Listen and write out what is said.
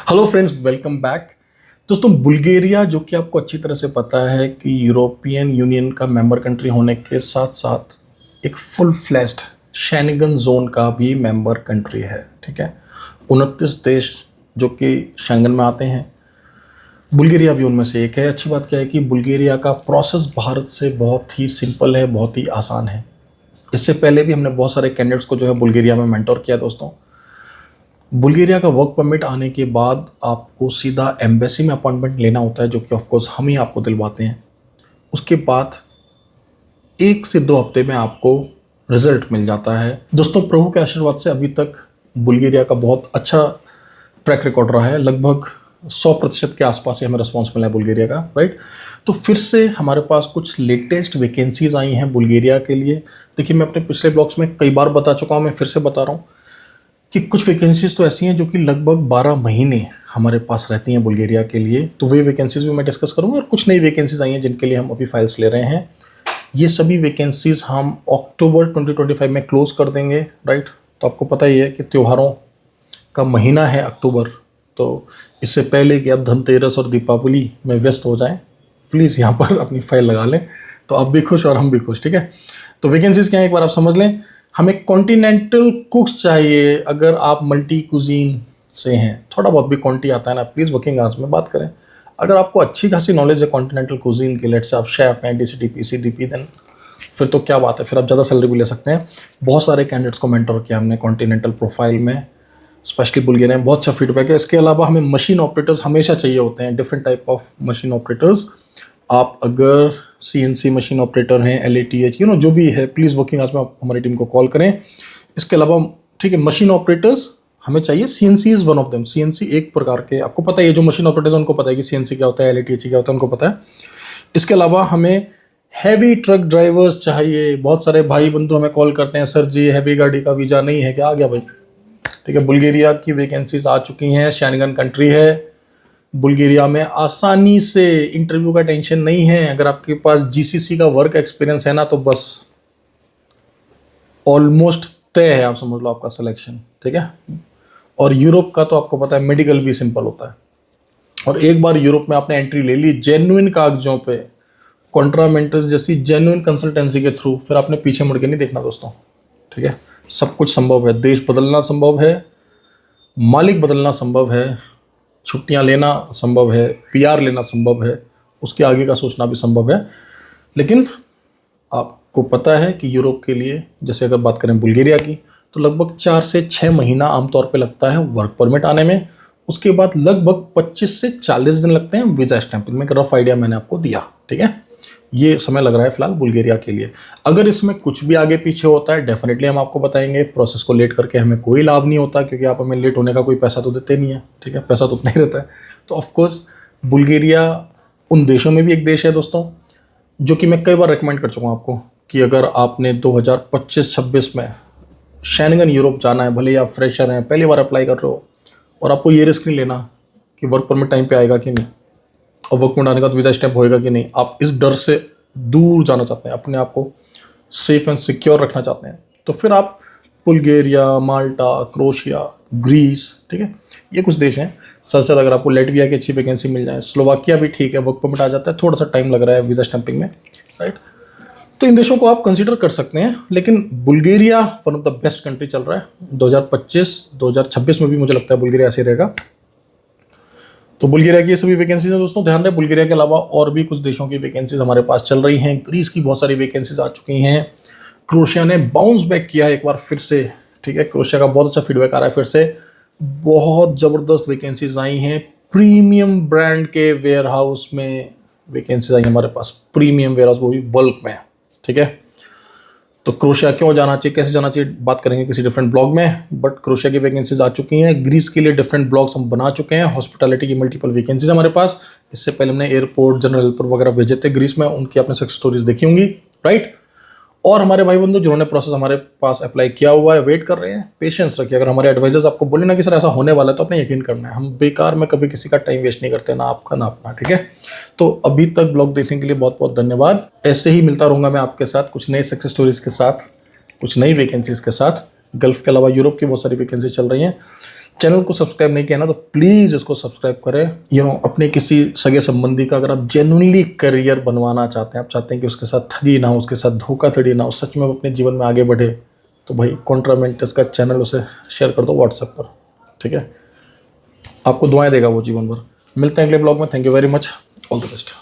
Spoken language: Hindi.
Hello friends, welcome back. दोस्तों, बुल्गारिया जो कि आपको अच्छी तरह से पता है कि यूरोपियन यूनियन का मेंबर कंट्री होने के साथ साथ एक फुल फ्लैश्ड शेंगन जोन का भी मेंबर कंट्री है। ठीक है, 29 देश जो कि शेंगन में आते हैं, बुल्गारिया भी उनमें से एक है। अच्छी बात क्या है कि बुल्गारिया का प्रोसेस भारत से बहुत ही सिंपल है, बहुत ही आसान है। इससे पहले भी हमने बहुत सारे कैंडिडेट्स को जो है बुल्गारिया में मेंटोर किया। दोस्तों, बुल्गारिया का वर्क परमिट आने के बाद आपको सीधा एम्बेसी में अपॉइंटमेंट लेना होता है, जो कि ऑफकोर्स हम ही आपको दिलवाते हैं। उसके बाद 1 से 2 हफ्ते में आपको रिजल्ट मिल जाता है। दोस्तों, प्रभु के आशीर्वाद से अभी तक बुल्गारिया का बहुत अच्छा ट्रैक रिकॉर्ड रहा है। लगभग 100% के आसपास ही हमें रिस्पॉन्स मिला है बुल्गारिया का, राइट। तो फिर से हमारे पास कुछ लेटेस्ट वैकेंसीज आई हैं बुल्गारिया के लिए। देखिए, मैं अपने पिछले ब्लॉग्स में कई बार बता चुका हूँ, मैं फिर से बता रहा हूँ कि कुछ वैकेंसीज तो ऐसी हैं जो कि लगभग 12 महीने हमारे पास रहती हैं बुल्गारिया के लिए। तो वे वैकेंसीज भी मैं डिस्कस करूँगा, और कुछ नई वैकेंसीज आई हैं जिनके लिए हम अभी फाइल्स ले रहे हैं। ये सभी वैकेंसीज हम अक्टूबर 2025 में क्लोज कर देंगे, राइट। तो आपको पता ही है कि त्योहारों का महीना है अक्टूबर, तो इससे पहले कि आप धनतेरस और दीपावली में व्यस्त हो जाएं, प्लीज़ यहाँ पर अपनी फाइल लगा लें, तो आप भी खुश और हम भी खुश। ठीक है, तो वैकेंसीज क्या है एक बार आप समझ लें। हमें कॉन्टिनेंटल कुक्स चाहिए। अगर आप मल्टी कुजीन से हैं, थोड़ा बहुत भी क्वांटी आता है ना, प्लीज़ वर्किंग आवर्स में बात करें। अगर आपको अच्छी खासी नॉलेज है कॉन्टिनेंटल कुजीन की, लेट से आप शेफ हैं, डीसीटी पीसीडीपी, देन फिर तो क्या बात है, फिर आप ज़्यादा सैलरी भी ले सकते हैं। बहुत सारे कैंडिडेट्स को मेंटर किया हमने कॉन्टिनेंटल प्रोफाइल में, स्पेशली बुल्गारिया में बहुत अच्छा फीडबैक है। इसके अलावा हमें मशीन ऑपरेटर्स हमेशा चाहिए होते हैं, different type of machine operators. आप अगर सीएनसी मशीन ऑपरेटर हैं, एलएटीएच, जो भी है, प्लीज़ वर्किंग आवर्स में आप हमारी टीम को कॉल करें। इसके अलावा ठीक है, मशीन ऑपरेटर्स हमें चाहिए। CNC is one of them. CNC एक प्रकार के, आपको पता है, जो मशीन ऑपरेटर्स उनको पता है कि सीएनसी क्या होता है, एलएटीएच क्या होता है, उनको पता है। इसके अलावा हमें हैवी ट्रक ड्राइवर्स चाहिए। बहुत सारे भाई बंधु हमें कॉल करते हैं, सर जी हैवी गाड़ी का वीज़ा नहीं है क्या? आ गया भाई। ठीक है, बुल्गारिया की वैकेंसीज आ चुकी हैं। शेंगन कंट्री है, बुल्गारिया में आसानी से इंटरव्यू का टेंशन नहीं है। अगर आपके पास जीसीसी का वर्क एक्सपीरियंस है ना, तो बस ऑलमोस्ट तय है, आप समझ लो आपका सिलेक्शन। ठीक है, और यूरोप का तो आपको पता है मेडिकल भी सिंपल होता है। और एक बार यूरोप में आपने एंट्री ले ली जेन्युइन कागजों पे, कॉन्ट्रामेंटर्स जैसी जेन्युइन कंसल्टेंसी के थ्रू, फिर आपने पीछे मुड़ के नहीं देखना दोस्तों। ठीक है, सब कुछ संभव है। देश बदलना संभव है, मालिक बदलना संभव है, छुट्टियां लेना संभव है, पीआर लेना संभव है, उसके आगे का सोचना भी संभव है। लेकिन आपको पता है कि यूरोप के लिए, जैसे अगर बात करें बुल्गारिया की, तो लगभग 4 से 6 महीना आमतौर पे लगता है वर्क परमिट आने में। उसके बाद लगभग 25 से 40 दिन लगते हैं वीज़ा स्टैंपिंग में। एक रफ आइडिया मैंने आपको दिया। ठीक है, ये समय लग रहा है फिलहाल बुल्गारिया के लिए। अगर इसमें कुछ भी आगे पीछे होता है, डेफिनेटली हम आपको बताएंगे। प्रोसेस को लेट करके हमें कोई लाभ नहीं होता, क्योंकि आप हमें लेट होने का कोई पैसा तो देते नहीं है। ठीक है, पैसा तो उतना ही रहता है। तो ऑफकोर्स बुल्गारिया उन देशों में भी एक देश है दोस्तों, जो कि मैं कई बार रिकमेंड कर चुका हूँ आपको, कि अगर आपने 2025-26 में शेंगन यूरोप जाना है, भले ही आप फ्रेशर हैं, पहली बार अप्लाई कर रहे हो, और आपको ये रिस्क नहीं लेना कि वर्क परमिट टाइम पे आएगा कि नहीं, और वर्क परमिट आने का वीज़ा स्टैम्प होएगा कि नहीं, आप इस डर से दूर जाना चाहते हैं, अपने आप को सेफ एंड सिक्योर रखना चाहते हैं, तो फिर आप बुल्गारिया, माल्टा, क्रोशिया, ग्रीस, ठीक है, ये कुछ देश हैं। साथ साथ अगर आपको लेटविया की अच्छी वैकेंसी मिल जाए, स्लोवाकिया भी ठीक है, वर्क परमिट आ जाता है, थोड़ा सा टाइम लग रहा है वीज़ा स्टैंपिंग में, राइट। तो इन देशों को आप कंसीडर कर सकते हैं। लेकिन Bulgaria one of the best country चल रहा है। 2025-2026 में भी मुझे लगता है बुल्गारिया ऐसे रहेगा। तो बुल्गारिया की सभी वैकेंसीज हैं दोस्तों, ध्यान रहे। बुल्गारिया के अलावा और भी कुछ देशों की वैकेंसीज हमारे पास चल रही हैं। ग्रीस की बहुत सारी वैकेंसीज आ चुकी हैं। क्रोशिया ने बाउंस बैक किया है एक बार फिर से। ठीक है, क्रोशिया का बहुत अच्छा फीडबैक आ रहा है फिर से। बहुत ज़बरदस्त वैकेंसीज आई हैं। प्रीमियम ब्रांड के वेयर हाउस में वैकेंसीज आई हमारे पास, प्रीमियम वेयर हाउस, वो भी बल्क में। ठीक है, तो क्रोशिया क्यों जाना चाहिए, कैसे जाना चाहिए, बात करेंगे किसी डिफरेंट ब्लॉग में। बट क्रोशिया की वैकेंसीज आ चुकी हैं। ग्रीस के लिए डिफरेंट ब्लॉग्स हम बना चुके हैं। हॉस्पिटैलिटी की मल्टीपल वैकेंसीज हमारे पास। इससे पहले हमने एयरपोर्ट, जनरल हेल्पर वगैरह भेजे थे ग्रीस में, उनकी आपने सक्सेस स्टोरीज देखी होंगी, राइट। और हमारे भाई बंधु जिन्होंने प्रोसेस हमारे पास अप्लाई किया हुआ है, वेट कर रहे हैं, पेशेंस रखिए। अगर हमारे एडवाइजर्स आपको बोले ना कि सर ऐसा होने वाला है, तो अपने यकीन करना है। हम बेकार में कभी किसी का टाइम वेस्ट नहीं करते, ना आपका ना अपना। ठीक है, तो अभी तक ब्लॉग देखने के लिए बहुत बहुत धन्यवाद। ऐसे ही मिलता रहूँगा मैं आपके साथ कुछ नए सक्सेस स्टोरीज के साथ, कुछ नई वैकेंसीज के साथ। गल्फ के अलावा यूरोप की बहुत सारी वैकेंसी चल रही हैं। चैनल को सब्सक्राइब नहीं किया ना तो प्लीज़ इसको सब्सक्राइब करें। अपने किसी सगे संबंधी का अगर आप जेन्युइनली करियर बनवाना चाहते हैं, आप चाहते हैं कि उसके साथ ठगी ना हो, उसके साथ धोखाधड़ी ना हो, सच में वो अपने जीवन में आगे बढ़े, तो भाई कॉन्ट्रा मेंटस का चैनल उसे शेयर कर दो व्हाट्सएप पर, ठीक है। आपको दुआएं देगा वो जीवन भर। मिलते हैं अगले ब्लॉग में। Thank you very much, all the best.